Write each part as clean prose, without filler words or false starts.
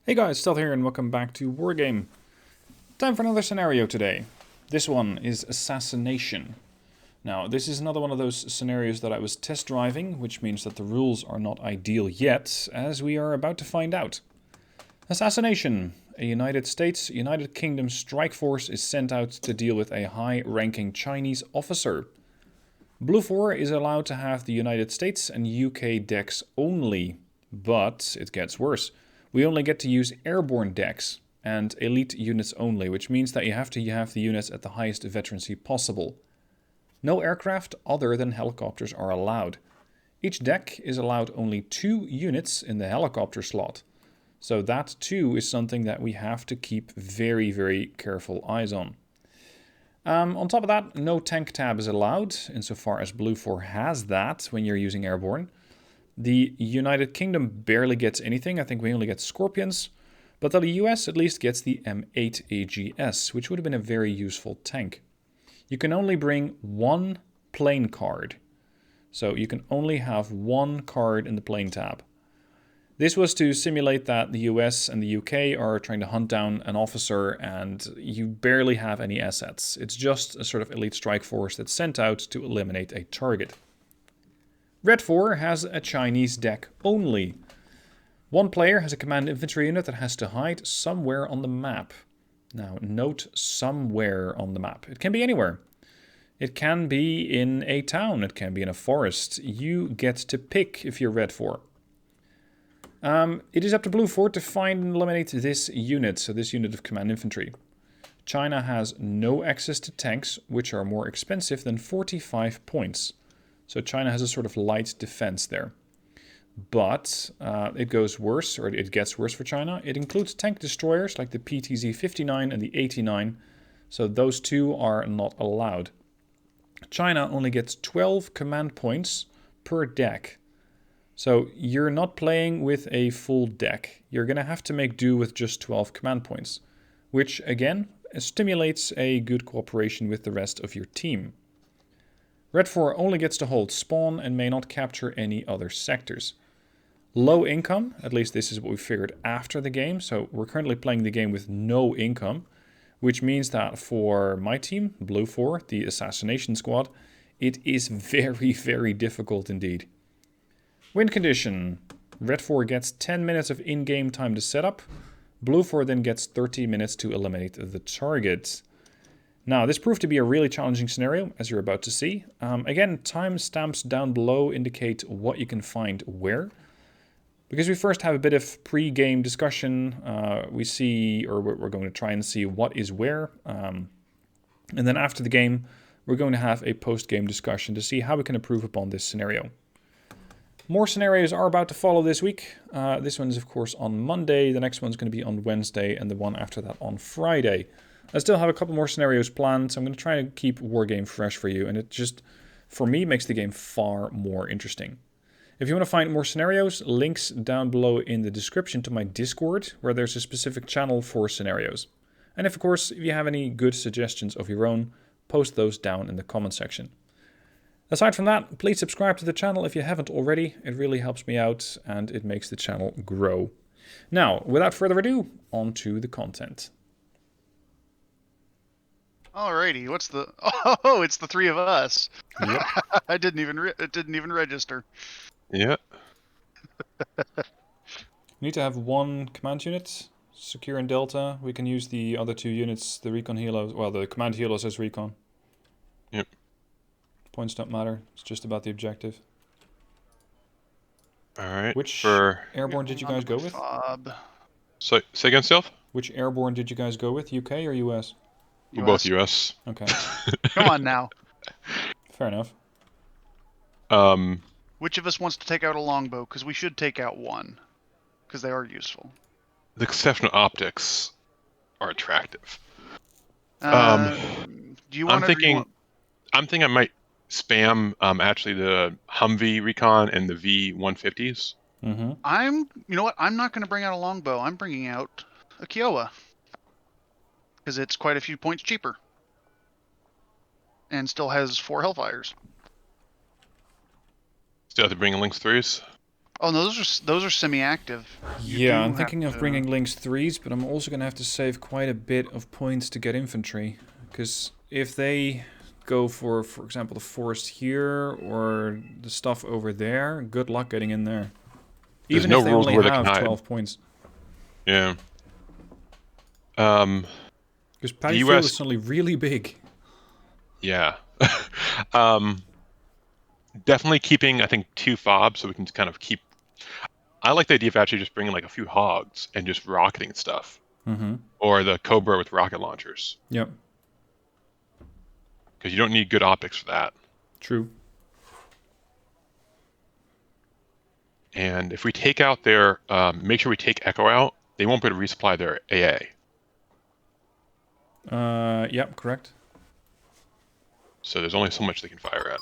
Hey guys, Stealth here and welcome back to Wargame. Time for another scenario today. This one is Assassination. Now, this is another one of those scenarios that I was test driving, which means that the rules are not ideal yet, as we are about to find out. Assassination. A United States, United Kingdom strike force is sent out to deal with a high-ranking Chinese officer. Bluefor is allowed to have the United States and UK decks only, but it gets worse. We only get to use airborne decks and elite units only, which means that you have to have the units at the highest veterancy possible. No aircraft other than helicopters are allowed. Each deck is allowed only 2 units in the helicopter slot. So that too is something that we have to keep very, very careful eyes on. On top of that, no tank tab is allowed, insofar as Bluefor has that when you're using airborne. The United Kingdom barely gets anything. I think we only get Scorpions. But the US at least gets the M8 AGS, which would have been a very useful tank. You can only bring 1 plane card. So you can only have 1 card in the plane tab. This was to simulate that the US and the UK are trying to hunt down an officer and you barely have any assets. It's just a sort of elite strike force that's sent out to eliminate a target. Redfor has a Chinese deck only. One player has a command infantry unit that has to hide somewhere on the map. Now, note somewhere on the map. It can be anywhere. It can be in a town. It can be in a forest. You get to pick if you're Redfor. It is up to Bluefor to find and eliminate this unit, so this unit of command infantry. China has no access to tanks, which are more expensive than 45 points. So China has a sort of light defense there. But it goes worse, or it gets worse for China. It includes tank destroyers like the PTZ-59 and the 89. So those two are not allowed. China only gets 12 command points per deck. So you're not playing with a full deck. You're going to have to make do with just 12 command points. Which, again, stimulates a good cooperation with the rest of your team. Redfor only gets to hold spawn and may not capture any other sectors. Low income, at least this is what we figured after the game, so we're currently playing the game with no income, which means that for my team, Bluefor, the Assassination Squad, it is very, very difficult indeed. Win condition. Redfor gets 10 minutes of in-game time to set up. Bluefor then gets 30 minutes to eliminate the target. Now, this proved to be a really challenging scenario, as you're about to see. Again, timestamps down below indicate what you can find where. Because we first have a bit of pre-game discussion, we're going to try and see what is where. And then after the game, we're going to have a post-game discussion to see how we can improve upon this scenario. More scenarios are about to follow this week. This one is, of course, on Monday. The next one's going to be on Wednesday, and the one after that on Friday. I still have a couple more scenarios planned, so I'm going to try and keep Wargame fresh for you, and it just, for me, makes the game far more interesting. If you want to find more scenarios, links down below in the description to my Discord, where there's a specific channel for scenarios. And if, of course, if you have any good suggestions of your own, post those down in the comment section. Aside from that, please subscribe to the channel if you haven't already. It really helps me out, and it makes the channel grow. Now, without further ado, on to the content. Alrighty, what's the? Oh, it's the 3 of us. Yep. It didn't even register. Yeah. We need to have 1 command unit, secure in Delta. We can use the other 2 units, the recon helos, well, the command helos as recon. Yep. Points don't matter. It's just about the objective. All right. Which for airborne did you guys go with? Fob. so say again, Stealth? Which airborne did you guys go with? UK or US? We're both US. Okay. Come on now. Fair enough. Which of us wants to take out a longbow? Because we should take out one. Because they are useful. The exceptional optics are attractive. Do you want I'm thinking I might spam actually the Humvee recon and the V150s. Mm-hmm. You know what? I'm not going to bring out a longbow. I'm bringing out a Kiowa. Because it's quite a few points cheaper. And still has 4 Hellfires. Still have to bring Lynx 3s. Oh no, those are semi-active. You Yeah, do I'm have thinking of to- bringing Lynx 3s, but I'm also going to have to save quite a bit of points to get infantry. Because if they go for example, the forest here or the stuff over there, good luck getting in there. There's Even no if they rules only where they can have hide. 12 points. Yeah. Because The Paddyfield US, is suddenly really big. yeah. um, Definitely keeping, I think, 2 fobs so we can kind of keep. I like the idea of actually just bringing like a few hogs and just rocketing stuff, Mm-hmm. or the Cobra with rocket launchers, Yep. because you don't need good optics for that. True. And if we take out their, make sure we take Echo out, they won't be able to resupply their AA. Yep, correct. So there's only so much they can fire at.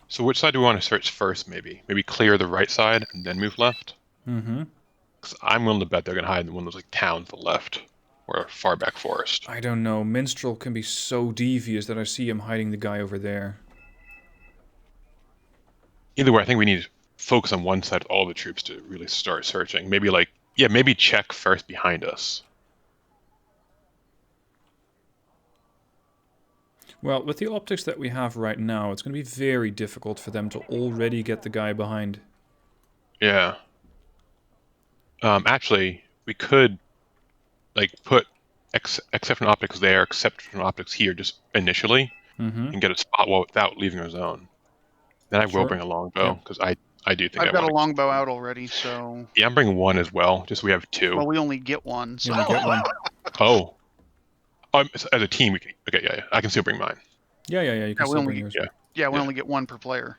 So which side do we want to search first, maybe? Maybe clear the right side and then move left? Mm-hmm. Because I'm willing to bet they're going to hide in one of those like towns to the left, or a far back forest. I don't know. Minstrel can be so devious that I see him hiding the guy over there. Either way, I think we need to focus on one side of all the troops to really start searching. Maybe like, yeah, maybe check first behind us. Well, with the optics that we have right now, it's going to be very difficult for them to already get the guy behind. Yeah. Actually, we could like put exception optics there, exception optics here, just initially, Mm-hmm. and get a spot without leaving our zone. Then I will Sure. bring a longbow Yep. because I do think I I've got a want to. longbow out already, so Yeah, I'm bringing one as well. Just so we have 2. well we only get one. You So only get one. Oh, as a team, we can. Okay, yeah, I can still bring mine. Yeah, you can Yeah, we still only bring yours. Yeah. yeah, we Yeah. only get one per player.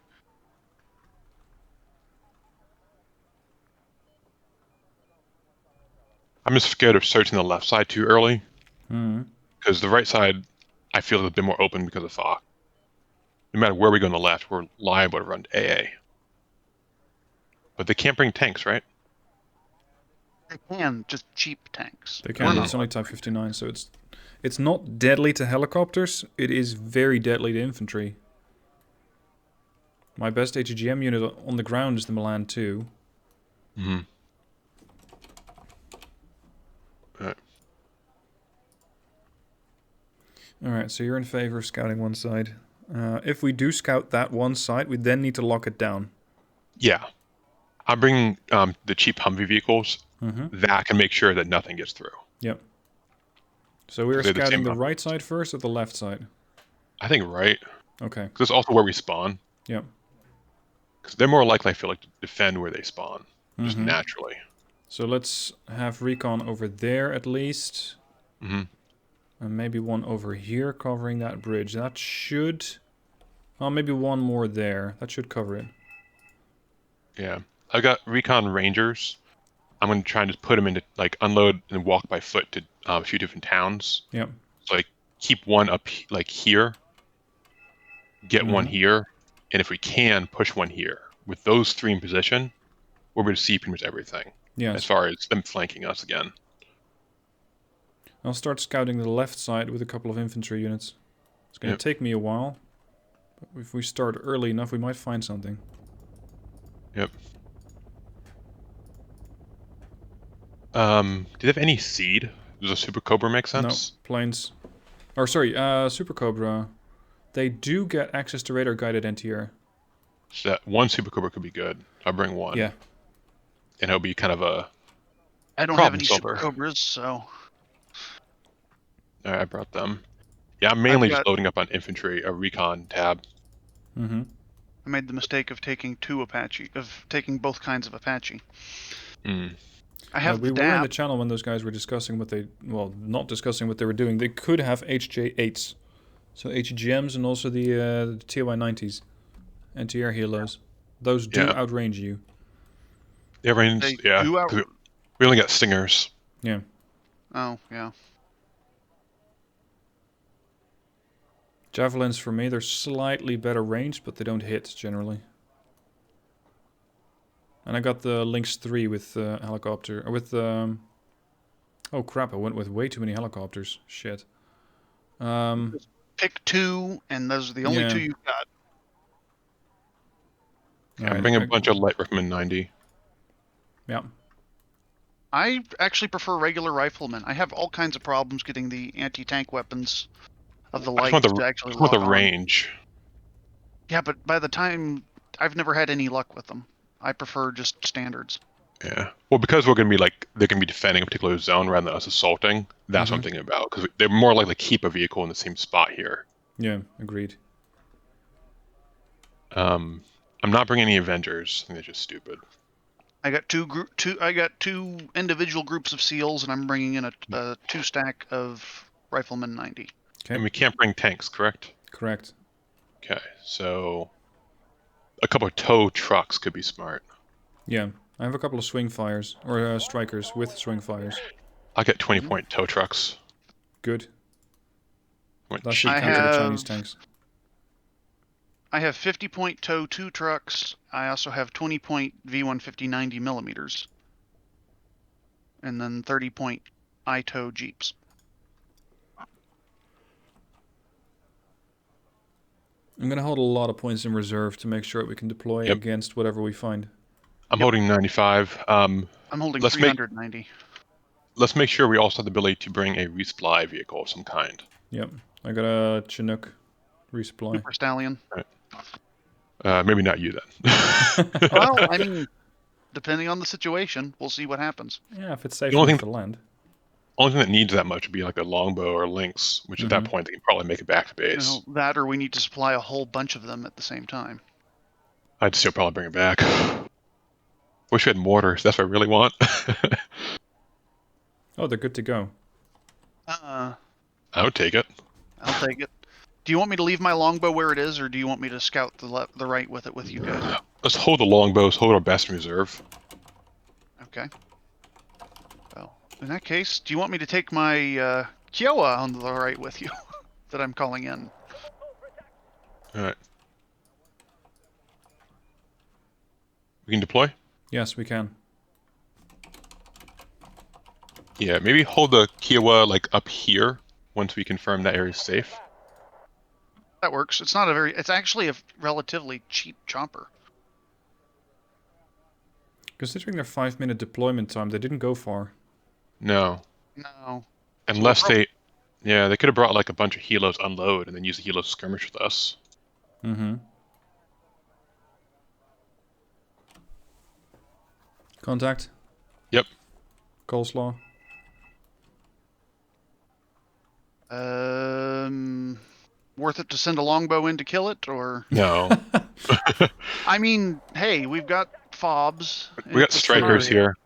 I'm just scared of searching the left side too early Mm-hmm. because the right side I feel is a bit more open because of fog. No matter where we go on the left, we're liable to run AA. But they can't bring tanks, right? They can, just cheap tanks. They We're can, but not it's only allowed to Type bring 59, so it's not deadly to helicopters. It is very deadly to infantry. My best ATGM unit on the ground is the Milan 2. Mm-hmm. Alright, so you're in favor of scouting one side. If we do scout that one side, we then need to lock it down. Yeah. I'm bringing the cheap Humvee vehicles Mm-hmm. that can make sure that nothing gets through. Yep. So we're They're the scouting same the level. right side first or the left side? I think right. Okay. Because it's also where we spawn. Yep. Because they're more likely, I feel like, to defend where they spawn. Just Mhm. naturally. So let's have recon over there at least. Mm-hmm. And maybe one over here covering that bridge. That should... Oh, maybe one more there. That should cover it. Yeah. I've got recon rangers. I'm going to try and just put them into, like, unload and walk by foot to a few different towns. Yep. So, like, keep one up, like, here. Get one Mhm. here. And if we can, push one here. With those 3 in position, we're going to see pretty much everything. Yes. As far as them flanking us again. I'll start scouting the left side with a couple of infantry units. It's going to Yep. take me a while. But if we start early enough, we might find something. Yep. Do they have any seed? Does a Super Cobra make sense? No, planes. Or sorry, Super Cobra. They do get access to radar guided NTR. So that one Super Cobra could be good. I'll bring one. Yeah. And it'll be kind of a... I don't have Problem any solver. Super Cobras, so Alright, I brought them. Yeah, I'm mainly I've just got- loading up on infantry, a recon tab. Mm-hmm. I made the mistake of taking both kinds of Apache. Hmm. I have We the were in the DAP. channel when those guys were discussing what they... Well, not discussing what they were doing. They could have HJ8s. So HGMs and also the TY90s. NTR helos. Those do Yeah. outrange you. They have range, They yeah. do 'Cause we only got stingers. Yeah. Oh, yeah. Javelins for me, they're slightly better range, but they don't hit generally. And I got the Lynx 3 with helicopter. Or with oh crap, I went with way too many helicopters. Shit. Pick 2, and those are the only Yeah. 2 you've got. I'm Alright, bringing a bunch of light riflemen 90. yeah. I actually prefer regular riflemen. I have all kinds of problems getting the anti-tank weapons of the I just lights to actually want the lock on. range. Yeah, but by the time I've never had any luck with them. I prefer just standards. Yeah. Well, because we're going to be like, they're going to be defending a particular zone rather than us assaulting. That's what I'm Mhm. thinking about. Because they're more likely to keep a vehicle in the same spot here. Yeah, agreed. I'm not bringing any Avengers. I think they're just stupid. I got two individual groups of SEALs, and I'm bringing in a 2 stack of Riflemen 90. Okay. And we can't bring tanks, correct? Correct. Okay, so a couple of tow trucks could be smart. Yeah. I have a couple of swing fires, or strikers with swing fires. I'll get 20-point tow trucks. Good. Want That should cheap counter the here. Chinese tanks. I have 50-point tow 2 trucks. I also have 20-point V150 90 millimeters, and then 30-point I-tow jeeps. I'm gonna hold a lot of points in reserve to make sure we can deploy against whatever we find. I'm holding 95. I'm holding let's 390. Let's make sure we also have the ability to bring a resupply vehicle of some kind. Yep. I got a Chinook resupply. Super Stallion. Maybe not you then. Well, I mean, depending on the situation, we'll see what happens. Yeah, if it's safe The only enough thing- to land. Only thing that needs that much would be like a longbow or lynx, which at that point they can probably make it back to base. That, or we need to supply a whole bunch of them at the same time. I'd still probably bring it back. Wish we had mortars. That's what I really want. Oh, they're good to go. I would take it. I'll take it. Do you want me to leave my longbow where it is, or do you want me to scout the right with it with you guys? Let's hold the longbows, hold our best in reserve. Okay. Well, in that case, do you want me to take my Kiowa on the right with you that I'm calling in? Alright. We can deploy? Yes, we can. Yeah, maybe hold the Kiowa like up here once we confirm that area is safe. That works. It's not a very. It's actually a relatively cheap chopper. Considering their 5-minute deployment time, they didn't go far. No. No. Unless they... Yeah, they could have brought like a bunch of helos unload and then use the helos to skirmish with us. Mm-hmm. Contact. Yep. Coleslaw. Worth it to send a longbow in to kill it, or? No. I mean, hey, we've got fobs. We got strikers here.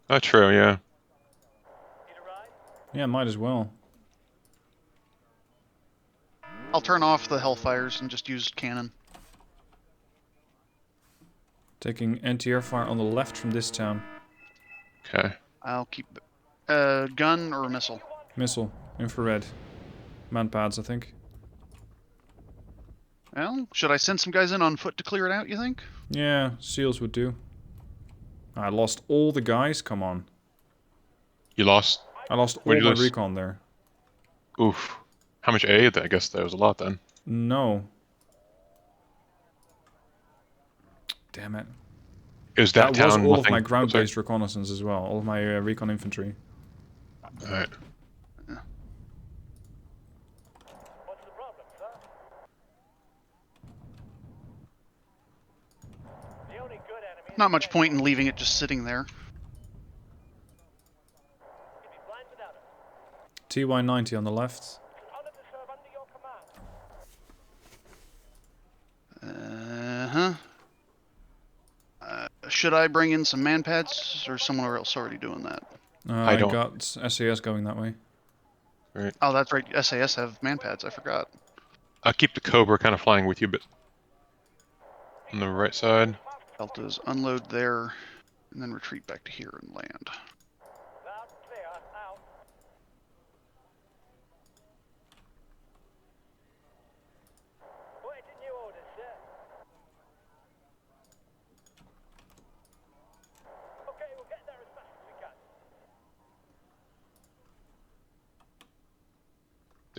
Oh, true, yeah. Yeah, might as well. I'll turn off the Hellfires and just use cannon. Taking anti-air fire on the left from this town. Okay. I'll keep gun or missile. Missile. Infrared. Man-pads, I think. Well, should I send some guys in on foot to clear it out, you think? Yeah, SEALs would do. I lost all the guys? Come on. You lost? I lost all Where'd you my lose? recon there. Oof. How much A? I guess that was a lot then. No. Damn it. Is that That was town all nothing? of my ground-based reconnaissance as well. All of my recon infantry. Alright. Not much point in leaving it just sitting there. TY-90 on the left. Should I bring in some man pads, or someone else already doing that? I don't. got SAS going that way. Right. Oh, that's right. SAS have man pads. I forgot. I'll keep the Cobra kind of flying with you, but on the right side. Deltas unload there, and then retreat back to here and land.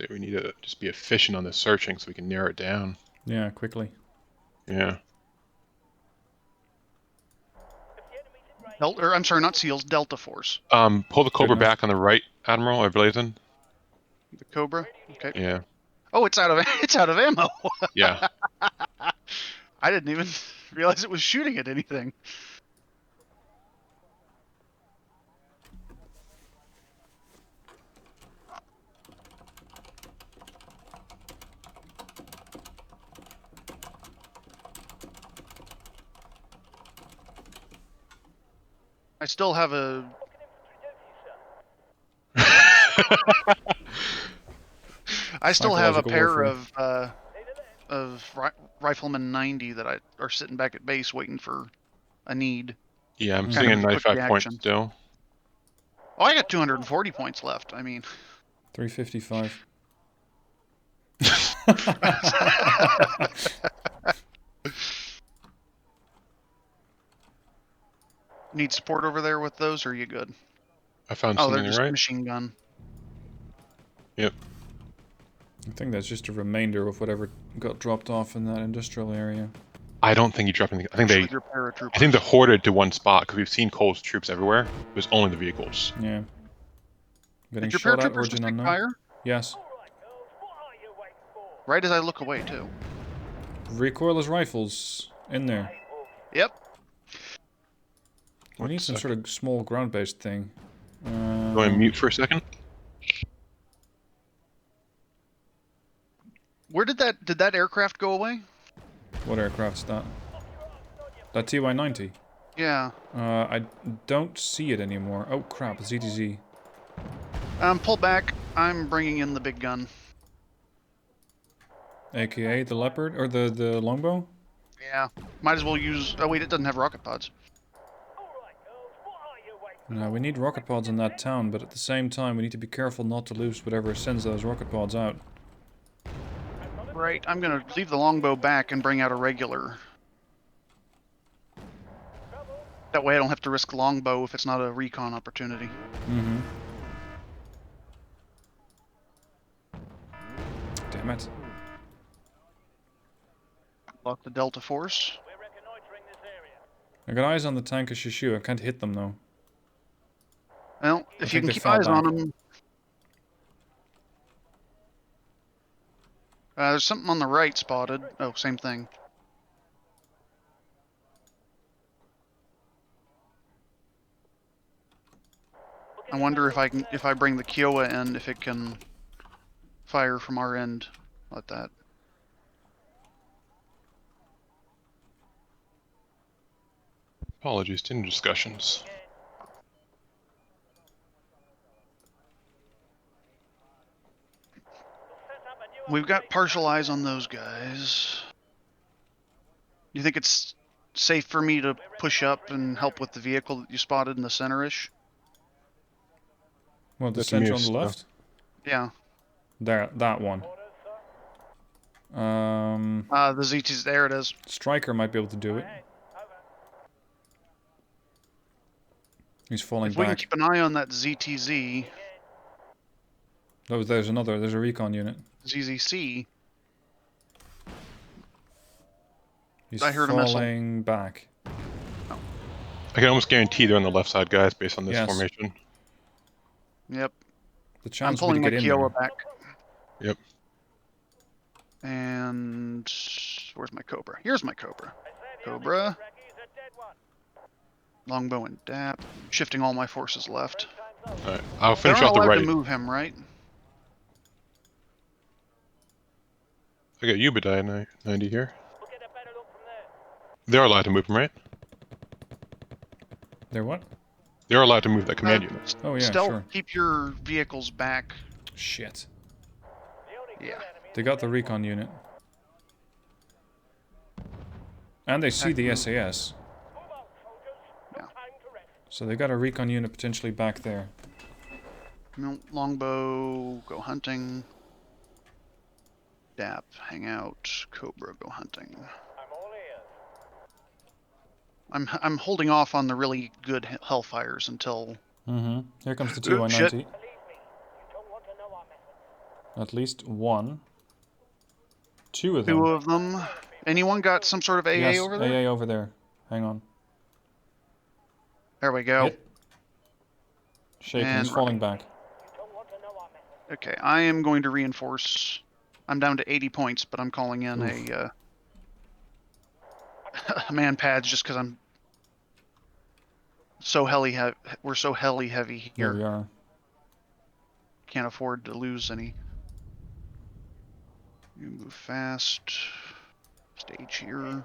there. We need to just be efficient on the searching so we can narrow it down. Yeah, quickly. Yeah. I'm sorry, not SEALs, Delta Force. Pull the Cobra enough. back on the right, Admiral, or Blazin. The Cobra. Okay. Yeah. Oh, it's out of ammo. Yeah. I didn't even realize it was shooting at anything. I still have a. I still have a Psychological pair warfare. of Rifleman 90 that are sitting back at base waiting for a need. Yeah, I'm Mhm. sitting at Kind of a quick 95 points reaction. still. Oh, I got 240 points left. I mean, 355. need support over there with those, or are you good? I found Oh, they're something, just right? machine gun. Yep. I think that's just a remainder of whatever got dropped off in that industrial area. I don't think he dropped anything. I think Actually, they. they're paratroopers. I think they're hoarded to one spot because we've seen Cole's troops everywhere. It was only the vehicles. Yeah. Getting Did your shot at, paratroopers origin just take unknown. fire? Yes. Right as I look away, too. Recoilless rifles in there. Yep. We need some sort of small ground-based thing. Go and mute for a second. Where did that aircraft go away? What aircraft's that? That TY-90? Yeah. I don't see it anymore. Oh crap, ZTZ. Pull back. I'm bringing in the big gun. AKA the Leopard? Or the longbow? Yeah. Might as well use... Oh, wait, it doesn't have rocket pods. No, we need rocket pods in that town, but at the same time we need to be careful not to lose whatever sends those rocket pods out. Right. I'm going to leave the longbow back and bring out a regular. That way I don't have to risk longbow if it's not a recon opportunity. Mm-hmm. Damn it. Lock the Delta Force. I got eyes on the tank of Shishu. I can't hit them though. Well, if you think can they keep fell eyes on back. them. There's something on the right spotted. Oh, same thing. I wonder if I bring the Kiowa in, if it can fire from our end like that. Apologies, in discussions. We've got partial eyes on those guys. Do you think it's safe for me to push up and help with the vehicle that you spotted in the center-ish? What, the That's center on Mir's the stuff. left? Yeah. There, that one. The ZT's, there it is. Striker might be able to do it. He's falling If we can back. keep an eye on that ZTZ, Oh, there's a recon unit. ZZC, He's I heard a missile. falling back. I can almost guarantee they're on the left side, guys, based on this Yes. formation. yep. The I'm chance we pulling to my get in Kiowa there. back. Yep. And where's my Cobra? Here's my Cobra. Cobra. Longbow and DAP. Shifting all my forces left. Alright, I'll They're finish not off the allowed right. to move him, right? I got Ubadiah 90 here. They're allowed to move him, right? They're what? They're allowed to move that command unit. Oh yeah, Stealth, sure. keep your vehicles back. Shit. Yeah. They got the recon unit. And they see the SAS. Yeah. So they got a recon unit potentially back there. Longbow, go hunting. DAP, hang out. Cobra, go hunting. I'm holding off on the really good Hellfires until... Mm-hmm. Here comes the Shit. TY-90. At least one. Two of Two them. of them. Anyone got some sort of AA Yes, over there? AA over there. Hang on. There we go. Hit. Shaking, And he's falling back. Okay, I am going to reinforce. I'm down to 80 points, but I'm calling in a man pads just because I'm so we're so heli heavy There here. we are. Can't afford to lose any. You move fast. Stage here.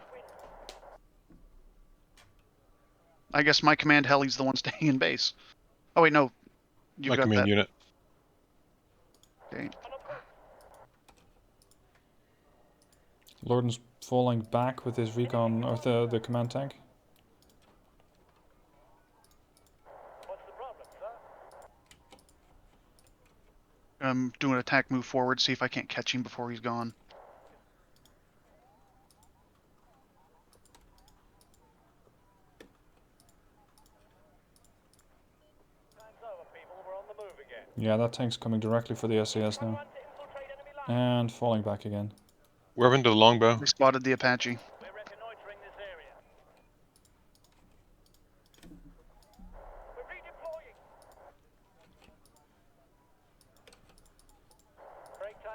I guess my command heli's the one staying in base. Oh wait, no. You've My got command that. unit. Okay. Lorden's falling back with his recon, or the command tank. I'm doing an attack move forward, see if I can't catch him before he's gone. Yeah, that tank's coming directly for the SAS now. And falling back again. We're up into the longbow. They spotted the Apache.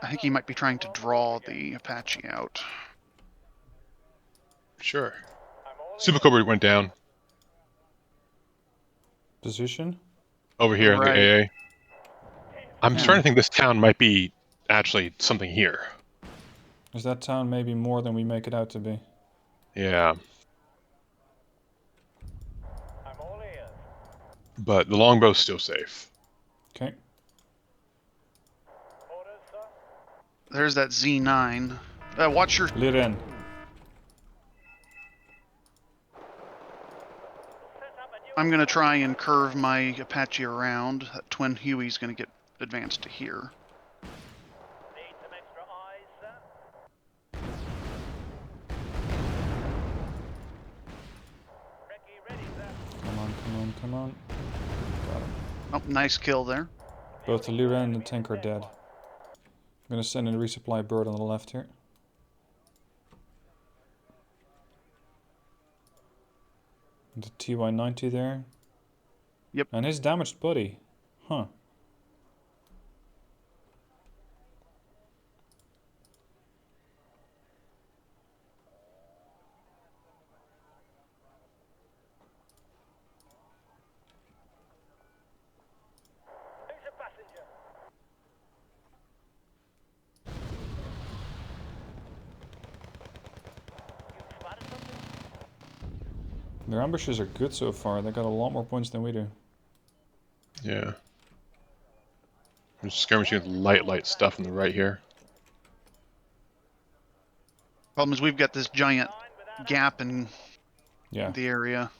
I think he might be trying to draw the Apache out. Sure. Super Cobra went down. Position? Over here, Right. the AA. I'm Yeah. starting to think this town might be actually something here. Is that town maybe more than we make it out to be? Yeah. But the longbow's still safe. Okay. There's that Z9. Watch your... Lead in. I'm going to try and curve my Apache around. That twin Huey's going to get advanced to here. Come on, come on, come on. Got him. Oh, nice kill there. Both the Lyra and the tank are dead. I'm gonna send in a resupply bird on the left here. And the TY-90 there. Yep. And his damaged buddy. Huh. Their ambushes are good so far. They got a lot more points than we do. Yeah. I'm just skirmishing with light stuff on the right here. Problem is we've got this giant gap in Yeah. the area.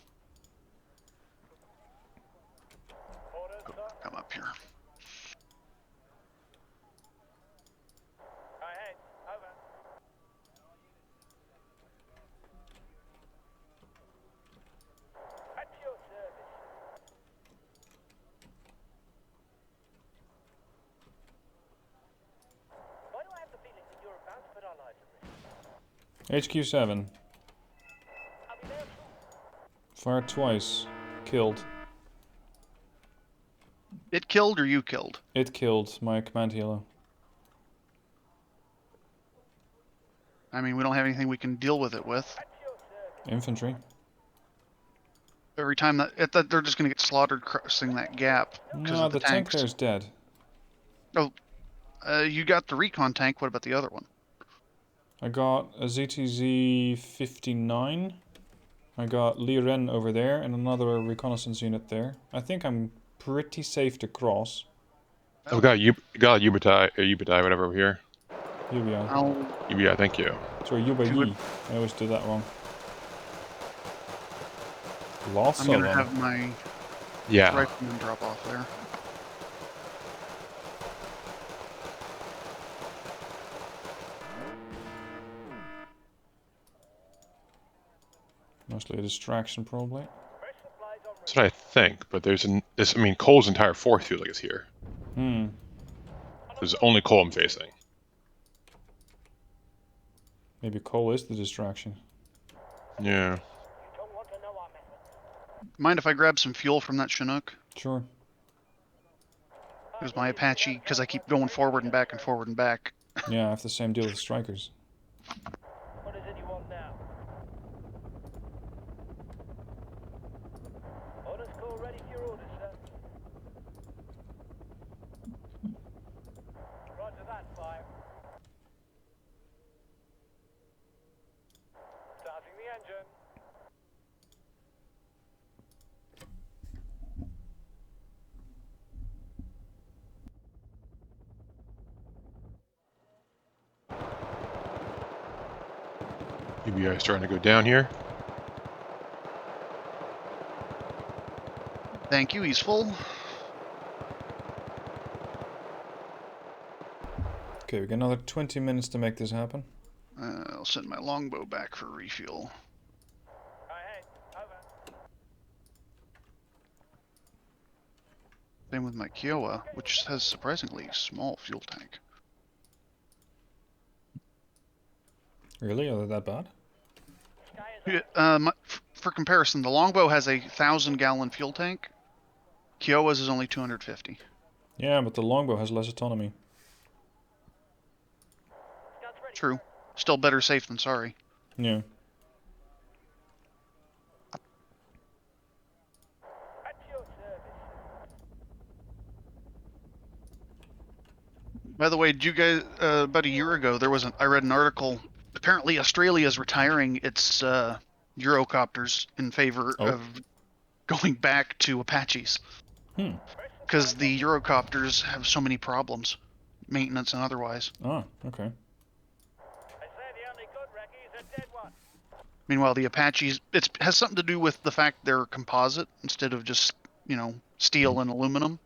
Come up here. HQ7. Fired twice. Killed. It killed or you killed? It killed my command helo. I mean, we don't have anything we can deal with it with. Infantry. Every time that they're just going to get slaughtered crossing that gap because No, of the the tank tanks. there is dead. Oh, you got the recon tank. What about the other one? I got a PTZ-59. I got Liren over there and another reconnaissance unit there. I think I'm pretty safe to cross. I've got Ubitai, whatever over here. UBI. UBI, thank you. Sorry, Ubai. I always do that wrong. Lots I'm of going to them. have my Yeah. rifleman drop off there. Mostly a distraction, probably. That's what I think, but there's I mean, Cole's entire force feels like it's here. Hmm. There's only Cole I'm facing. Maybe coal is the distraction. Yeah. Mind if I grab some fuel from that Chinook? Sure. Because my Apache, because I keep going forward and back and forward and back. Yeah, I have the same deal with strikers. What is it you want now? Orders call ready for your orders, sir. Roger that, fire. Starting the engine. UBI starting to go down here. Thank you, he's full. Okay, we got another 20 minutes to make this happen. I'll send my longbow back for refuel. Ahead. Over. Same with my Kiowa, which has surprisingly small fuel tank. Really? Are they that bad? Sky is Yeah, for comparison, the longbow has a 1,000-gallon fuel tank. Kiowa's is only 250. Yeah, but the longbow has less autonomy. guns ready. True. Still better safe than sorry. Yeah. At your service. By the way, did you guys about a year ago I read an article. Apparently, Australia is retiring its Eurocopters in favor Oh. of going back to Apaches Hmm. because the Eurocopters have so many problems, maintenance and otherwise. Ah, okay. I say the only good recce is a dead one. Meanwhile, the Apaches it has something to do with the fact they're composite instead of just steel and aluminum.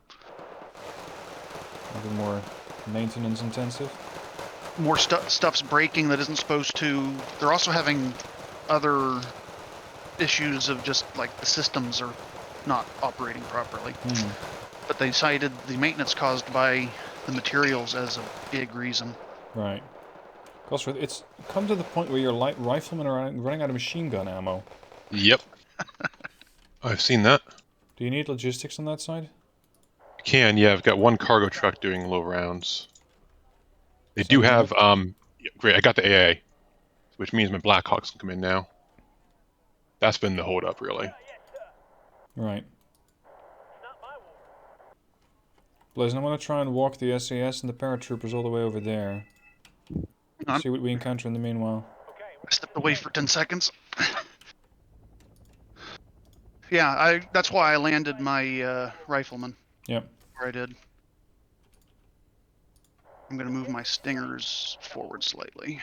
A bit more maintenance intensive. More stuff's breaking that isn't supposed to. They're also having other issues of just like the systems are not operating properly. Hmm. But they cited the maintenance caused by the materials as a big reason. Right. Because it's come to the point where your light riflemen are running out of machine gun ammo. Yep. I've seen that. Do you need logistics on that side? Yeah, I've got one cargo truck doing low rounds. They Same do here. have, yeah, great, I got the AA, which means my Blackhawks can come in now. That's been the hold up, really. Yes, sir. Right. It's not my war. Blazen, I'm going to try and walk the SAS and the paratroopers all the way over there. On. See what we encounter in the meanwhile. Okay. I stepped away for 10 seconds. Yeah, that's why I landed my rifleman Yep. where I did. I'm going to move my stingers forward slightly.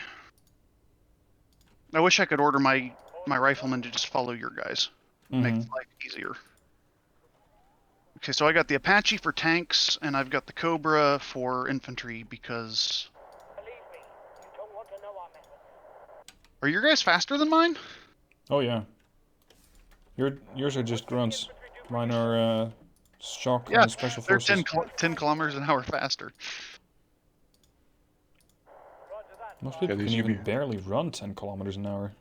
I wish I could order my rifleman to just follow your guys. Make Mm-hmm. life easier. Okay, so I got the Apache for tanks, and I've got the Cobra for infantry because... Believe me, you don't want to know our methods. Are your guys faster than mine? Oh, yeah. Yours are just grunts. Mine are shock Yeah, and special they're forces. 10 kilometers an hour faster. Roger that. Most people these can even UB barely run 10 kilometers an hour.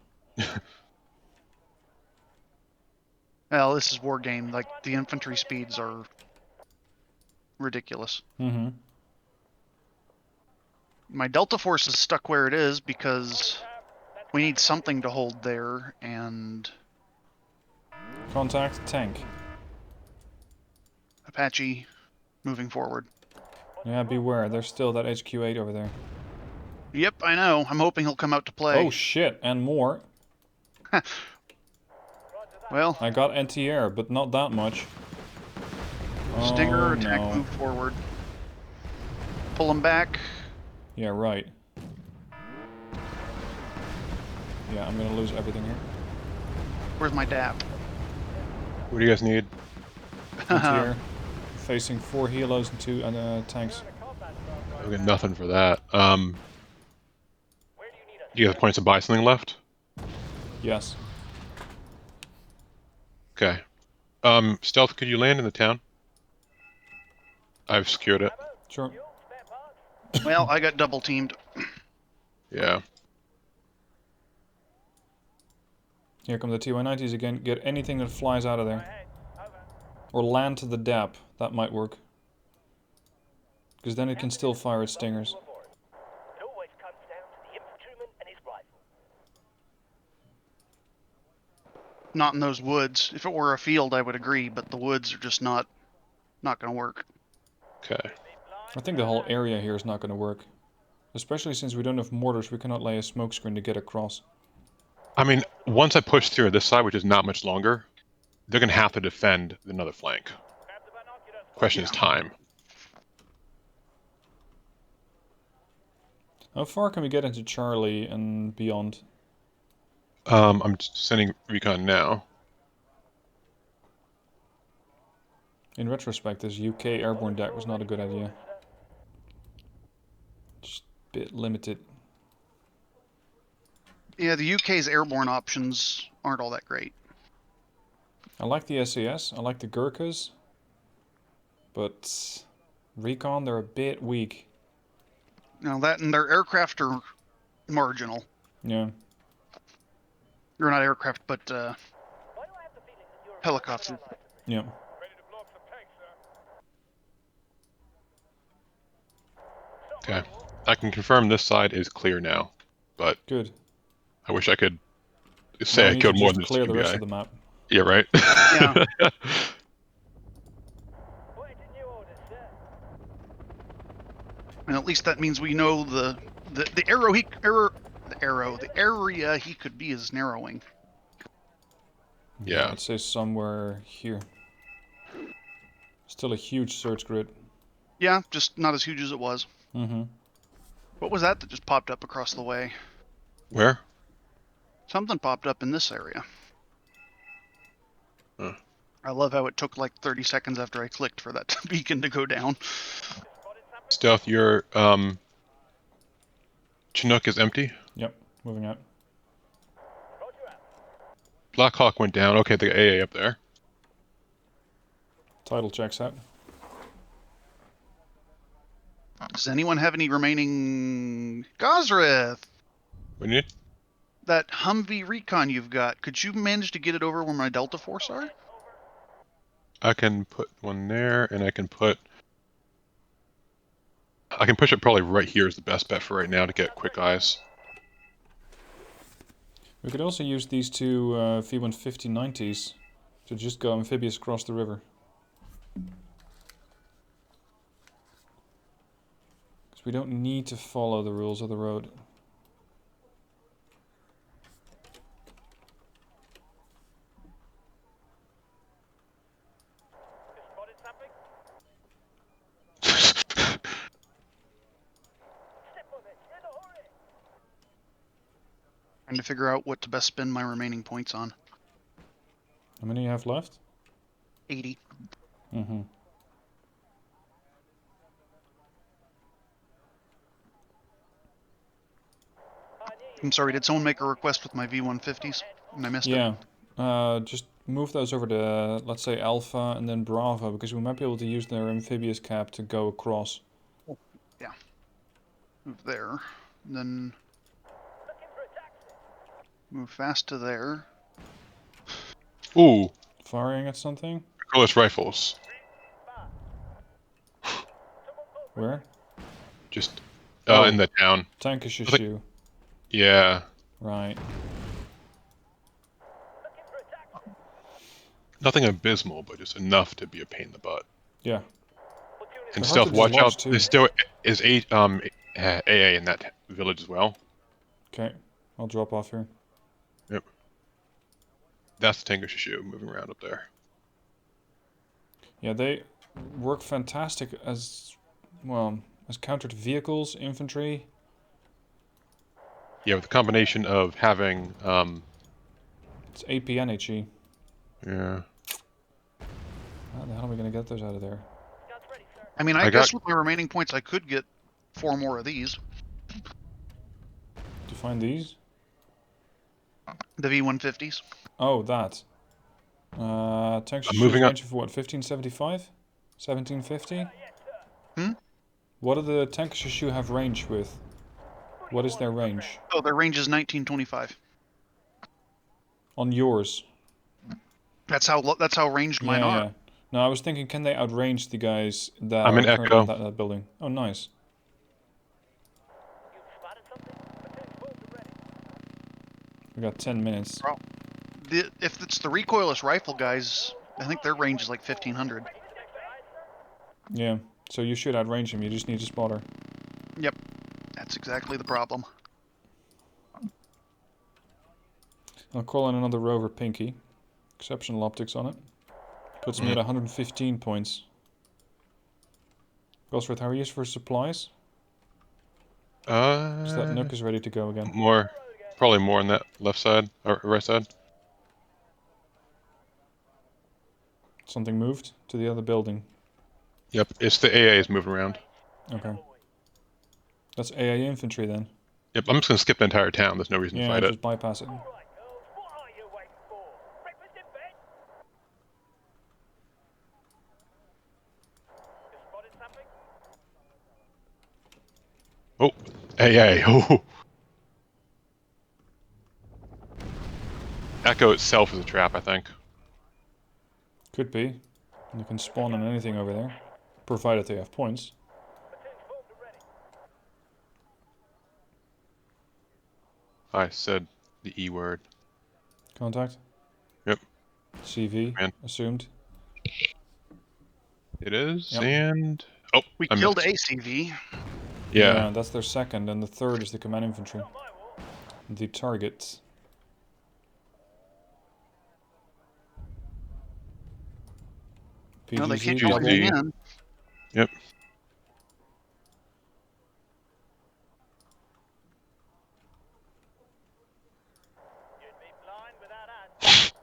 Well, this is Wargame. Like, the infantry speeds are ridiculous. Mm-hmm. My Delta Force is stuck where it is because we need something to hold there, and Contact tank. Apache moving forward. Yeah, beware. There's still that HQ-8 over there. Yep, I know. I'm hoping he'll come out to play. Oh, shit. And more. Well, I got anti-air, but not that much. Stinger Oh, attack, no. move forward. Pull him back. Yeah, right. Yeah, I'm gonna lose everything here. Where's my DAP? What do you guys need? Anti-air. Facing 4 helos and 2 tanks. I've got nothing for that. Where do you need us? Do you have points to buy something left? Yes. Okay. Stealth, could you land in the town? I've secured it. Sure. Fuel, spare parts? Well, I got double teamed. Yeah. Here come the TY-90s again. Get anything that flies out of there. Ahead. Over. Or land to the DAP. That might work. Because then it can still fire its stingers. It always comes down to the infantryman and his rifle. Not in those woods. If it were a field, I would agree, but the woods are just not going to work. Okay. I think the whole area here is not going to work. Especially since we don't have mortars, we cannot lay a smoke screen to get across. I mean, once I push through this side, which is not much longer, they're going to have to defend another flank. Grab the binoculars. Question is time. How far can we get into Charlie and beyond? I'm sending recon now. In retrospect, this UK airborne deck was not a good idea. Just a bit limited. Yeah, the UK's airborne options aren't all that great. I like the SAS, I like the Gurkhas. But recon, they're a bit weak. Now that and their aircraft are marginal. Yeah. Or not aircraft, but Why do I have the feeling that you're a helicopter. Yeah. ready to blow up some tanks, sir? Okay. I can confirm this side is clear now, but Good. I wish I could Now say we I need killed to more just than clear the rest TBI. of the map. Yeah, right? Yeah. Waiting your orders, sir. And at least that means we know the area he could be is narrowing. Yeah. I'd say somewhere here. Still a huge search grid. Yeah, just not as huge as it was. Mm-hmm. What was that just popped up across the way? Where? Something popped up in this area. Huh. I love how it took like 30 seconds after I clicked for that beacon to go down. Stealth, your Chinook is empty. Yep, moving out. Roger out. Blackhawk went down. Okay, the AA up there. Title checks out. Does anyone have any remaining Gosrith? What do you need? That Humvee recon you've got, could you manage to get it over where my Delta Force are? I can put one there, and I can push it probably right here is the best bet for right now to get quick eyes. We could also use these two V150-90s to just go amphibious across the river. Because we don't need to follow the rules of the road. Spotted something? Step on it. In a hurry. Trying to figure out what to best spend my remaining points on. How many you have left? 80. Mm-hmm. I'm sorry, did someone make a request with my V150s? And I missed it. Yeah. Just move those over to, let's say, Alpha and then Bravo, because we might be able to use their amphibious cap to go across. Move there. And then Looking for a taxi. move fast to there. Ooh, Firing at something? colorless rifles. Where? Just Oh. in the town. Tankashushu. Yeah. Right. Looking for a taxi. Nothing abysmal, but just enough to be a pain in the butt. Yeah. Platoon And They're hard stealth, to watch dislodge out. too. There still is AA in that village as well. Okay. I'll drop off here. Yep. That's the Tango Shishu moving around up there. Yeah, they work fantastic as, well, as countered vehicles, infantry. Yeah, with the combination of having It's AP and HE. yeah. How the hell are we going to get those out of there? Guns ready, sir. I mean, I I got- guess with my remaining points, I could get 4 more of these. To find these? The V150s. Oh, that. Tank I'm moving up. range of what, 1575? 1750? Hmm? What do the tankers you have range with? What is their range? Oh, their range is 1925. On yours? That's how ranged mine Yeah, are. yeah. No, I was thinking, can they outrange the guys that I'm are in currently Echo. at that building? Oh, nice. You've spotted something? Platoon forms are ready. We got 10 minutes. If it's the recoilless rifle guys, I think their range is like 1500. Yeah, so you should outrange him, you just need a spotter. Yep, that's exactly the problem. I'll call in another rover Pinky. Exceptional optics on it. Puts me at 115 points. Gosworth, how are you for supplies? Because that Nook is ready to go again. More. Probably more on that left side, or right side. Something moved to the other building. Yep, it's the AA is moving around. Okay. That's AA infantry then. Yep, I'm just gonna skip the entire town. There's no reason to Yeah, fight it. just bypass it. All right, girls, what are you waiting for? Breakfast in bed? You spotted something? Oh, AA. Oh. Echo itself is a trap, I think. Could be. You can spawn on anything over there. Provided they have points. Platoon forms are ready. I said the E word. Contact? Yep. CV, Man. assumed. It is, Yep. and... Oh, We I killed missed. ACV. Yeah. That's their second, and the third is the command infantry. Not my war. The target. No, they PTZ, can't PTZ. hold me in. Yep. You'd be blind without us.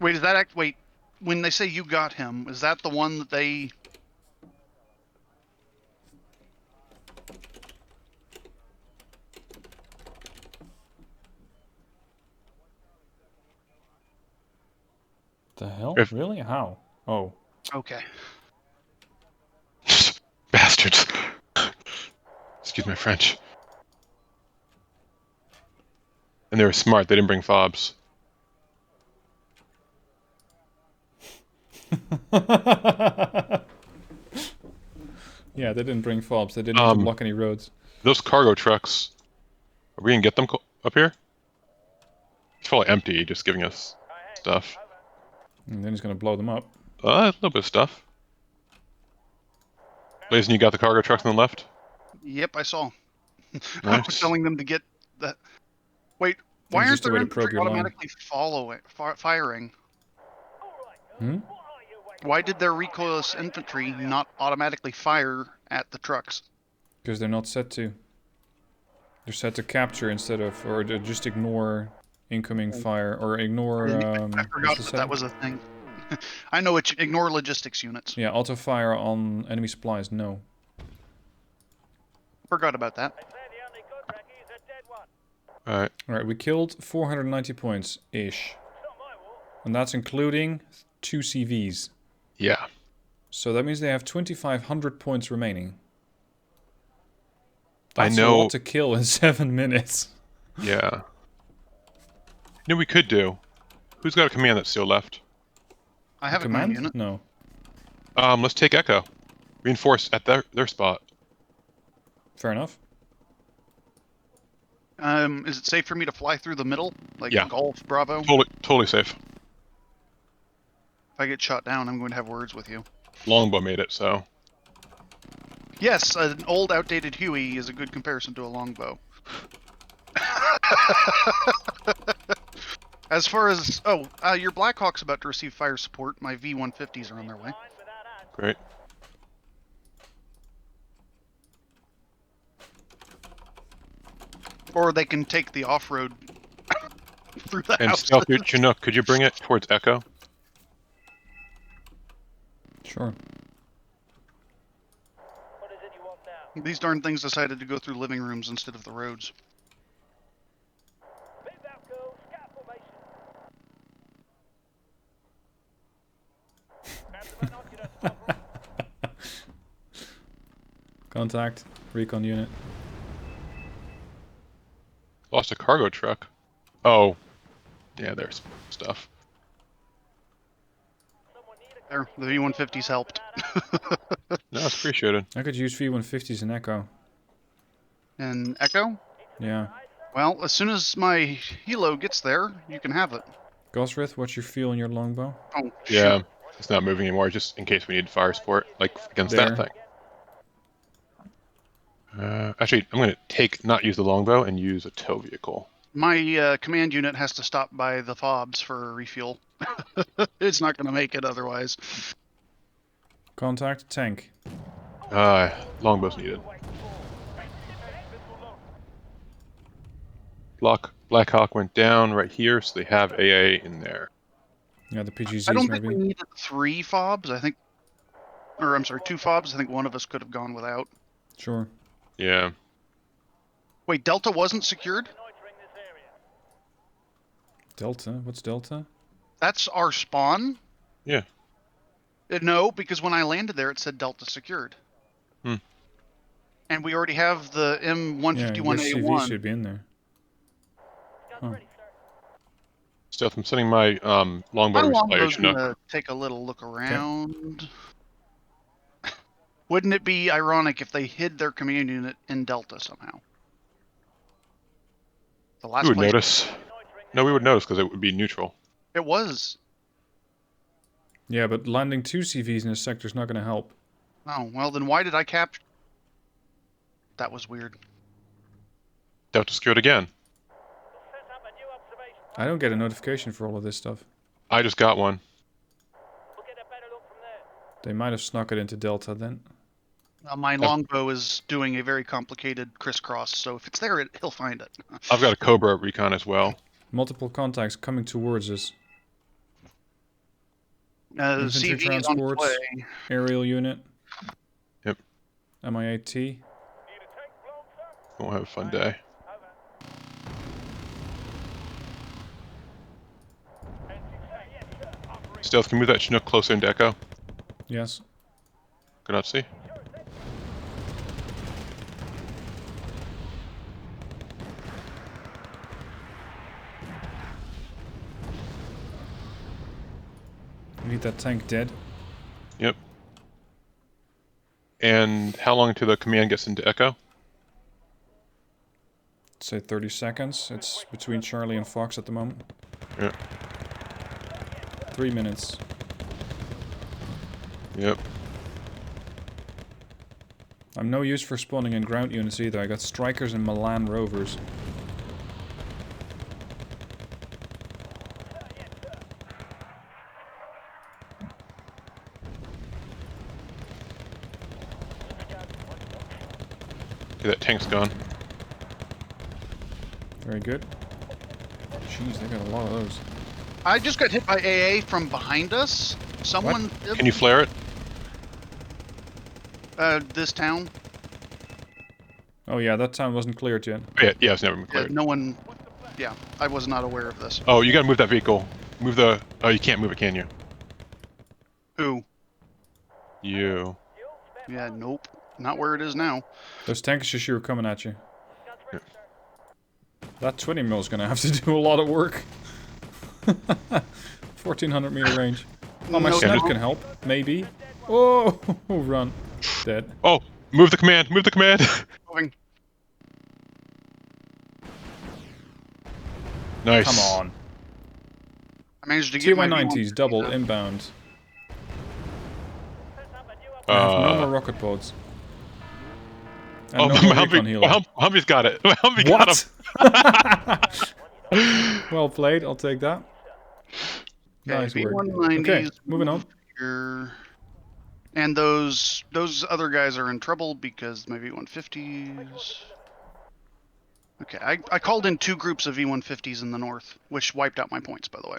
Wait, is that wait? When they say you got him, is that the one that they? The hell? If- Really? How? Oh. Okay. Bastards. Excuse my French. And they were smart. They didn't bring fobs. Yeah, they didn't bring fobs. They didn't need to block any roads. Those cargo trucks. Are we gonna get them up here? It's probably empty, just giving us stuff. And then he's gonna blow them up. A little bit of stuff. Blazing, you got the cargo trucks on the left? Yep, I saw. I was Nice. telling them to get that. Wait, why It's aren't just a their way to probe infantry your line. automatically firing? All right, girls, Hmm? what are you waiting Why did their recoilless infantry not automatically fire at the trucks? Because they're not set to. They're set to capture instead of, or to just ignore incoming fire, or ignore, I what's forgot the that setting? was a thing. I know it's ignore logistics units. Yeah, auto fire on enemy supplies, no. Forgot about that. They say the only good Raggie's a dead one. Alright. Alright, we killed 490 points-ish. It's not my war. And that's including 2 CVs. Yeah. So that means they have 2,500 points remaining. I That's know- a lot to kill in 7 minutes. Yeah. You know what we could do? Who's got a command that's still left? I have a command unit. No. Let's take Echo. Reinforce at their spot. Fair enough. Is it safe for me to fly through the middle? Like Yeah. Golf, Bravo? If Totally safe. I get shot down, I'm going to have words with you. Longbow made it, so... Yes, an old, outdated Huey is a good comparison to a longbow. As far as... your Blackhawk's about to receive fire support. My V-150s are on their way. Blind without us. Great. Or they can take the off-road through the And house. Stealth, your Chinook, could you bring it towards Echo? Sure. What is it you want now? These darn things decided to go through living rooms instead of the roads. Move out, girls. Scout formation. Grab the binoculars, Corporal. Contact. Recon unit. Lost a cargo truck. Oh. Yeah, there's stuff. There, the V150s helped. No, it's appreciated. I could use V150s in Echo. And Echo? Yeah. Well, as soon as my helo gets there, you can have it. Gosrith, what's your fuel in your longbow? Oh, Yeah. shoot. It's not moving anymore, just in case we need fire support, like against There. that thing. Actually, I'm going to not use the longbow and use a tow vehicle. My command unit has to stop by the fobs for refuel. It's not going to make it otherwise. Contact. Tank. Longbow's needed. Black Hawk went down right here, so they have AA in there. Yeah, the PGZs I don't maybe. think we needed 3 fobs. I think, or I'm sorry, 2 fobs. I think one of us could have gone without. Sure. Yeah. Wait, Delta wasn't secured? Delta? What's Delta? That's our spawn? Yeah. No, because when I landed there, it said Delta secured. Hmm. And we already have the Yeah, your CV M151A1. should be in there. Huh. Stealth, I'm sending my longbow My to resupply your longbow's Chinook. gonna take a little look around. Wouldn't it be ironic if they hid their command unit in Delta somehow? The last We would place notice. No, we would notice because it would be neutral. it was. Yeah, but landing 2 CVs in a sector is not going to help. Oh, well then why did I capture? That was weird. Delta secured again. I don't get a notification for all of this stuff. I just got one. They might have snuck it into Delta then. My longbow is doing a very complicated crisscross, so if it's there, he'll find it. I've got a Cobra recon as well. Multiple contacts coming towards us. Infantry CV is on transports. play. Aerial unit. Yep. MI8T. Won't have a fun day. Stealth, can you move that Chinook closer into Echo? Yes. Good not see. We need that tank dead. Yep. And how long until the command gets into Echo? Say 30 seconds. It's between Charlie and Fox at the moment. Yeah. 3 minutes. Yep. I'm no use for spawning in ground units either. I got strikers and Milan rovers. Okay, that tank's gone. Very good. Jeez, they got a lot of those. I just got hit by AA from behind us. Someone. Can you flare it? This town. Oh yeah, that town wasn't cleared yet. Oh, yeah, it's never been Yeah, cleared. no one. Yeah, I was not aware of this. Oh, you gotta move that vehicle. Move the... Oh, you can't move it, can you? Who? You. Yeah, nope. Not where it is now. Those tankers are coming at you. Yeah. That 20 mil is gonna have to do a lot of work. 1400 meter range. Oh, my No, snap no. can help. Maybe. Oh, run. Dead. Oh, move the command! Move the command! Moving. Nice. Come on. I managed to get my TY-90s, double, V150 inbound. I have no more rocket pods. And Oh, no more recon healer. Humvee's got it. Humvee got him. What? Well played, I'll take that. Okay, Nice work. V190s. Okay, moving on. Here. And those other guys are in trouble because my V150s. Okay, I called in 2 groups of V150s in the north, which wiped out my points, by the way.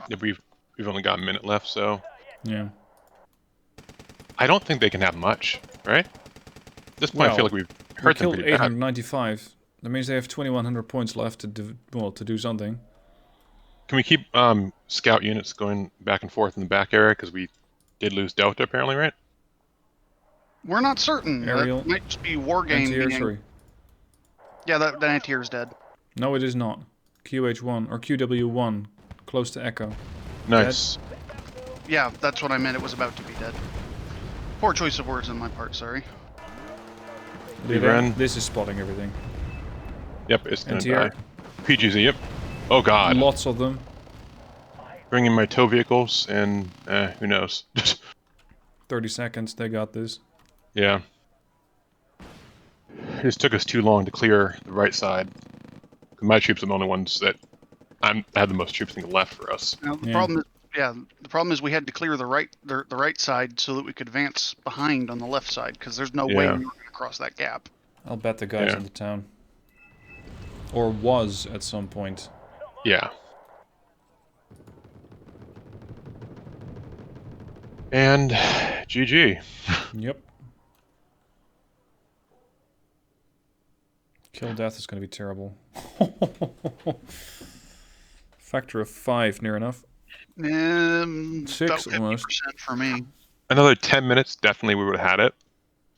Yeah, we've only got a minute left, so Yeah. I don't think they can have much, right? At this point, I feel Well, like we've We hurt them killed pretty bad. 895. That means they have 2100 points left to do something. Can we keep scout units going back and forth in the back area because we did lose Delta apparently, right? We're not certain. Aerial. That might just be Wargame Anti-air, meaning... sorry. Yeah, that anti-air is dead. No, it is not. QH1 or QW1, close to Echo. Nice. Yeah, that's what I meant. It was about to be dead. Poor choice of words on my part, sorry. Ren. This is spotting everything. Yep, it's gonna Anti-air. die. PGZ, yep. Oh god. Lots of them. Bringing my tow vehicles and who knows. 30 seconds, they got this. Yeah. It just took us too long to clear the right side. My troops are the only ones that had the most troops left for us. Now, the problem is we had to clear the right side so that we could advance behind on the left side, because there's no way we were going to cross that gap. I'll bet the guys in the town. Or was at some point. Yeah. And GG. Yep. Kill death is going to be terrible. Factor of 5, near enough. 6 about almost. 50% for me. Another 10 minutes, definitely we would have had it.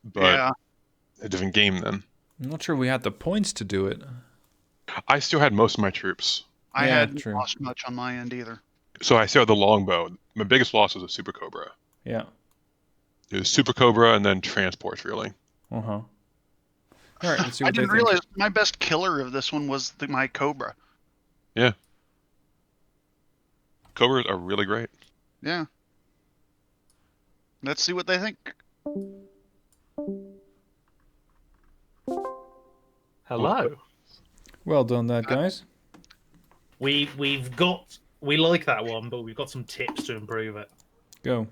But Yeah. a different game then. I'm not sure we had the points to do it. I still had most of my troops. I Yeah, hadn't true. lost much on my end either. So I still had the longbow. My biggest loss was a Super Cobra. Yeah. It was Super Cobra and then transports, really. Uh-huh. Alright, let's see I what they didn't think. realize my best killer of this one was my Cobra. Yeah. Cobras are really great. Yeah. Let's see what they think. Hello. Well done, that guys. We like that one, but we've got some tips to improve it. Go.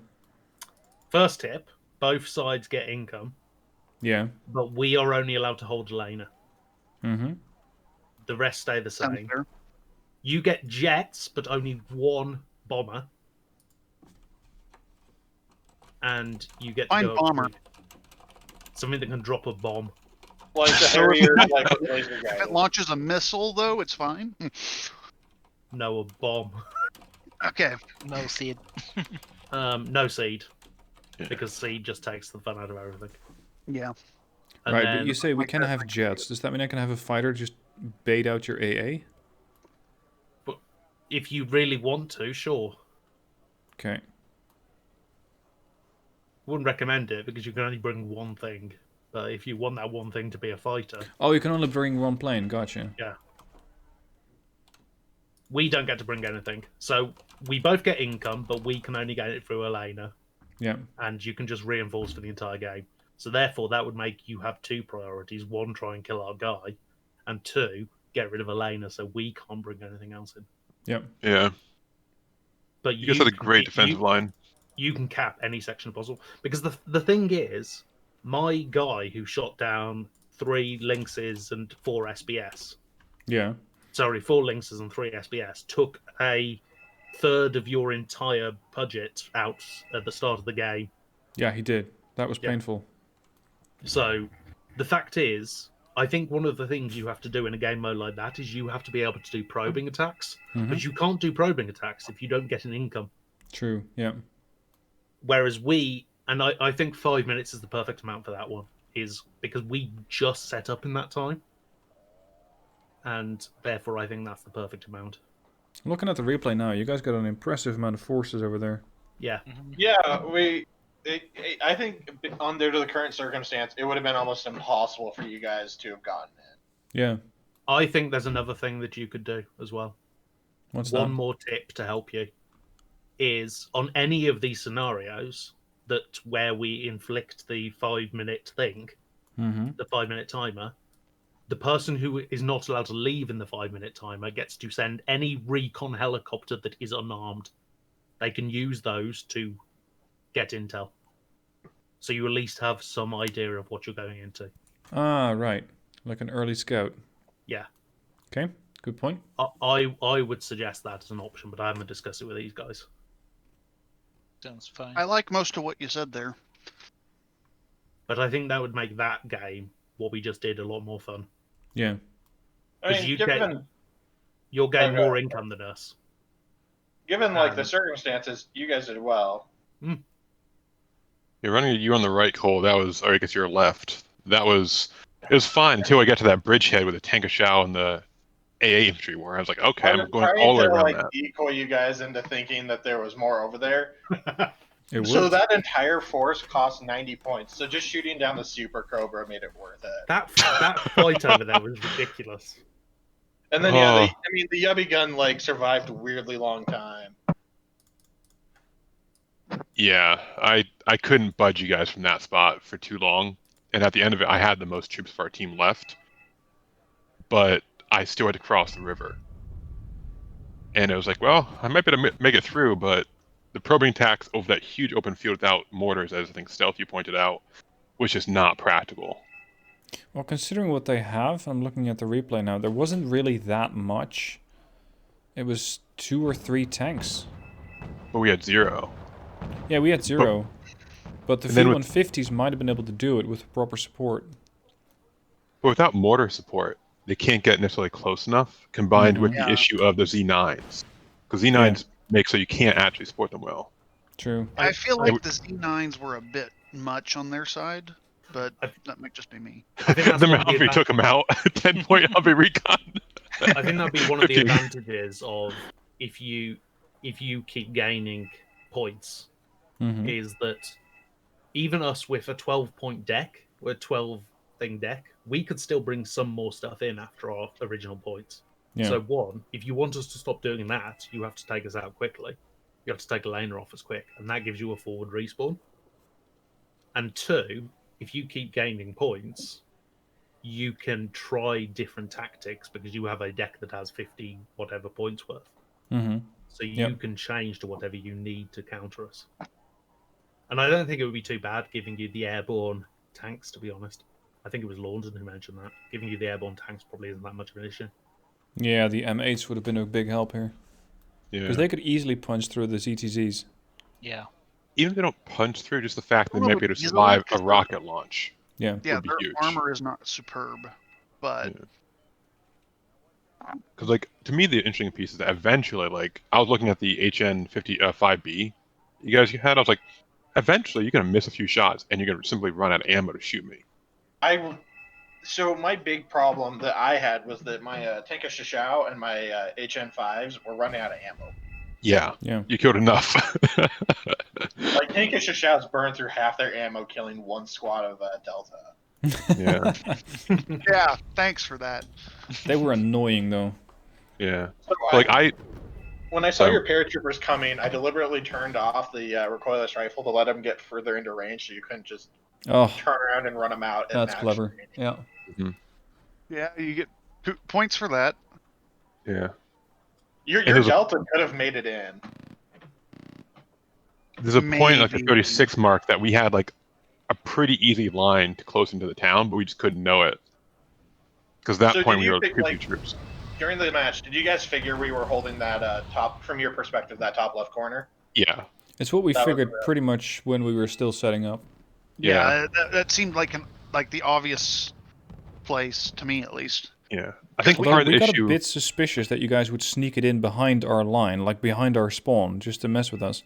First tip: both sides get income, Yeah. but we are only allowed to hold a laner. Mm-hmm. The rest stay the Sounds same. fair. You get jets, but only one bomber, and you get to Fine go bomber. something that can drop a bomb. Like the Harrier, like the laser If it guy. launches a missile, though, it's fine. No, a bomb. Okay. No seed. No seed, Yeah. because seed just takes the fun out of everything. Yeah. And Right, then, but you say we can have jets. Does that mean I can have a fighter just bait out your AA? if you really want to, sure. Okay. Wouldn't recommend it because you can only bring one thing. But if you want that one thing to be a fighter, Oh, you can only bring one plane. Gotcha. we don't get to bring anything. So we both get income, but we can only get it through a laner, Yeah. and you can just reinforce for the entire game. So therefore, that would make you have two priorities: one, try and kill our guy, and two, get rid of a laner so we can't bring anything else in. Yep. Yeah. But You guys had a great defensive line. You can cap any section possible because the thing is, my guy who shot down 3 lynxes and 4 SBS. Yeah. Sorry, 4 lynxes and 3 SBS took a third of your entire budget out at the start of the game. Yeah, he did. That was Yeah. painful. So the fact is, I think one of the things you have to do in a game mode like that is you have to be able to do probing attacks, but you can't do probing attacks if you don't get an income. True. Yeah. Whereas I think 5 minutes is the perfect amount for that one, is because we just set up in that time. And therefore, I think that's the perfect amount. I'm looking at the replay now. You guys got an impressive amount of forces over there. Yeah. Yeah, I think under the current circumstance, it would have been almost impossible for you guys to have gotten it. Yeah. I think there's another thing that you could do as well. What's One that? more tip to help you is on any of these scenarios that where we inflict the 5-minute thing, the 5-minute timer, the person who is not allowed to leave in the 5-minute timer gets to send any recon helicopter that is unarmed. They can use those to get intel. So you at least have some idea of what you're going into. Ah, right. Like an early scout. Yeah. Okay. Good point. I would suggest that as an option, but I haven't discussed it with these guys. Sounds fine. I like most of what you said there. But I think that would make that game, what we just did, a lot more fun. Yeah. I Because mean, you'll gain Okay. more income than us. given like the circumstances, you guys did well. You're running you on the right, Cole. That was, or I guess your left. It was fine until I got to that bridgehead with the Tank of Shao and the AA infantry war. I was like, okay, I I'm was going trying all the way to around like that. decoy you guys into thinking that there was more over there. It So worked. that entire force cost 90 points. So just shooting down the Super Cobra made it worth it. That fight over there was ridiculous. And then the Yubby gun like survived a weirdly long time. Yeah, I couldn't budge you guys from that spot for too long. And at the end of it, I had the most troops for our team left. But I still had to cross the river. And it was like, well, I might be able to make it through, but the probing attacks over that huge open field without mortars, as I think Stealth you pointed out, was just not practical. Well, considering what they have, I'm looking at the replay now, there wasn't really that much. It was 2 or 3 tanks. But we had 0. Yeah, we had 0. But the And then V150s might have been able to do it with proper support. But without mortar support, they can't get necessarily close enough, combined with the issue of the Z9s. Because Z9s make so you can't actually support them well. True. I feel like the Z9s were a bit much on their side, but that might just be me. I think that's The one of Humphrey took him out. 10-point Humphrey recon. I think that'd be one of the Okay. advantages of if you keep gaining points, is that even us with a 12-point deck, or a 12-thing deck, we could still bring some more stuff in after our original points. Yeah. So one, if you want us to stop doing that, you have to take us out quickly. You have to take a laner off us quick, and that gives you a forward respawn. And 2, if you keep gaining points, you can try different tactics because you have a deck that has 50 whatever points worth. So you can change to whatever you need to counter us. And I don't think it would be too bad giving you the airborne tanks, to be honest. I think it was Lawson who mentioned that. Giving you the airborne tanks probably isn't that much of an issue. Yeah, the M8s would have been a big help here. Because they could easily punch through the ZTZs. Yeah. Even if they don't punch through, just the fact that they Well, might be able to easily, survive a 'cause rocket launch. Yeah. Yeah, would be their huge. armor is not superb, but Because, like, to me, the interesting piece is that eventually, like, I was looking at the HN5B you guys had, I was like, eventually you're going to miss a few shots and you're going to simply run out of ammo to shoot me. So my big problem that I had was that my Tank of Shishao and my HN5s were running out of ammo. Yeah. You killed enough. Like, Tank of Shishao's burned through half their ammo killing one squad of Delta. Yeah. yeah, thanks for that. They were annoying, though. Yeah. So when I saw your paratroopers coming, I deliberately turned off the recoilless rifle to let them get further into range so you couldn't just turn around and run them out. That's clever. Range. Yeah. Yeah, you get points for that. Yeah. Your Delta could have made it in. There's a point like the 36 mark that we had like a pretty easy line to close into the town, but we just couldn't know it. Because that point we were creepy troops. During the match, did you guys figure we were holding that top, from your perspective, that top left corner? Yeah. It's what we figured pretty much when we were still setting up. Yeah, that seemed like the obvious place to me, at least. Yeah, I think we got a bit suspicious that you guys would sneak it in behind our line, like behind our spawn, just to mess with us.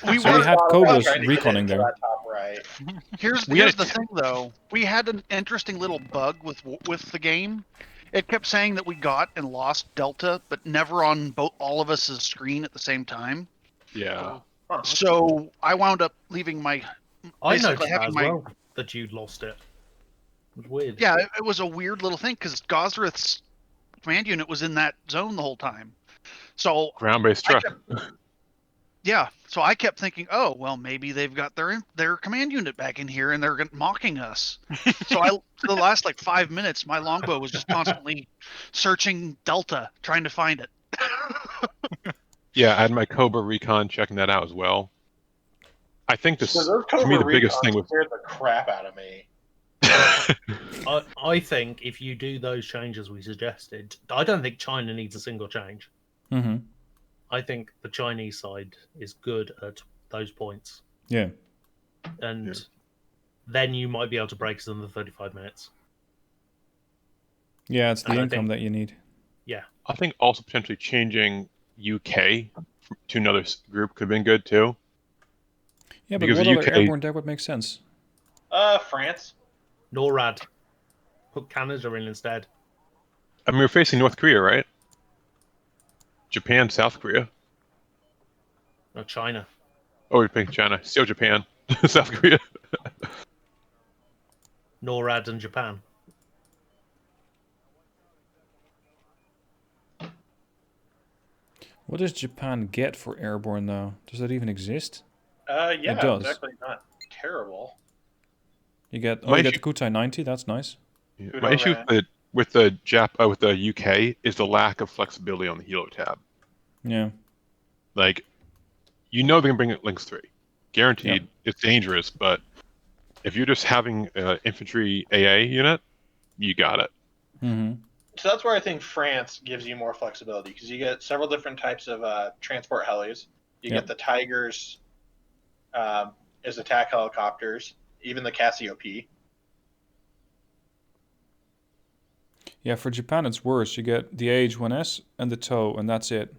We had Cobras reconning there. Here's the thing, though. We had an interesting little bug with the game. It kept saying that we got and lost Delta, but never on all of us' screen at the same time. Yeah. So I wound up leaving my. I noticed that as well, that you'd lost it. It was weird. Yeah, it was a weird little thing because Gosrith's command unit was in that zone the whole time. So ground-based truck. Yeah, so I kept thinking, oh, well, maybe they've got their command unit back in here and they're mocking us. So for the last 5 minutes, my longbow was just constantly searching Delta, trying to find it. Yeah, I had my Cobra recon checking that out as well. I think to me the biggest thing was scared the crap out of me. I think if you do those changes we suggested, I don't think China needs a single change. I think the Chinese side is good at those points. Yeah. And then you might be able to break us in the 35 minutes. Yeah, it's the income that you need. Yeah. I think also potentially changing UK to another group could have been good too. Yeah, but Because what the other UK airborne deck would make sense? France. NORAD. Put Canada in instead. I mean, we're facing North Korea, right? Japan, South Korea. Or China. Oh, we're picking China. Still Japan. South Korea. NORAD and Japan. What does Japan get for airborne, though? Does that even exist? Yeah, it does. it's actually not terrible. You get you get the Kutai 90. That's nice. My issue with the UK is the lack of flexibility on the helo tab. Yeah. Like, you know they're gonna bring it Lynx 3, guaranteed. Yep. It's dangerous, but if you're just having an infantry AA unit, you got it. Mm-hmm. So that's where I think France gives you more flexibility, because you get several different types of transport helis. You get the Tigers as attack helicopters, even the Cassiope. Yeah, for Japan it's worse. You get the AH-1S and the TOW, and that's it.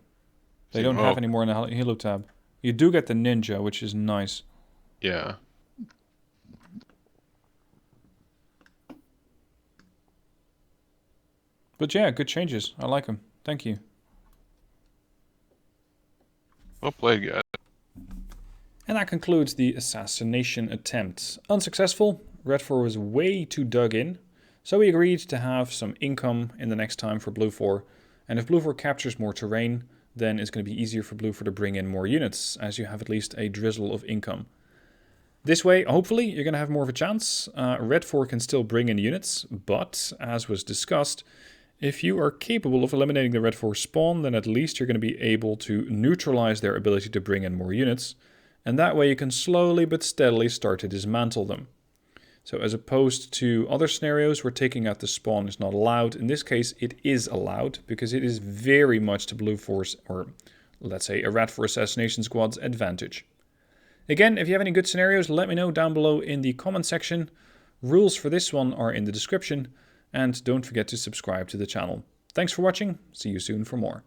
They don't have any more in the helo tab. You do get the Ninja, which is nice. Yeah. But yeah, good changes. I like them. Thank you. Well played, guys. And that concludes the assassination attempt. Unsuccessful. Redfor was way too dug in. So we agreed to have some income in the next time for Bluefor. And if Bluefor captures more terrain, then it's going to be easier for Bluefor to bring in more units, as you have at least a drizzle of income. This way, hopefully, you're going to have more of a chance. Redfor can still bring in units, but as was discussed, if you are capable of eliminating the Redfor spawn, then at least you're going to be able to neutralize their ability to bring in more units, and that way you can slowly but steadily start to dismantle them. So as opposed to other scenarios where taking out the spawn is not allowed, in this case it is allowed, because it is very much to Bluefor's, or let's say a Redfor Assassination Squad's advantage. Again, if you have any good scenarios, let me know down below in the comment section. Rules for this one are in the description. And don't forget to subscribe to the channel. Thanks for watching. See you soon for more.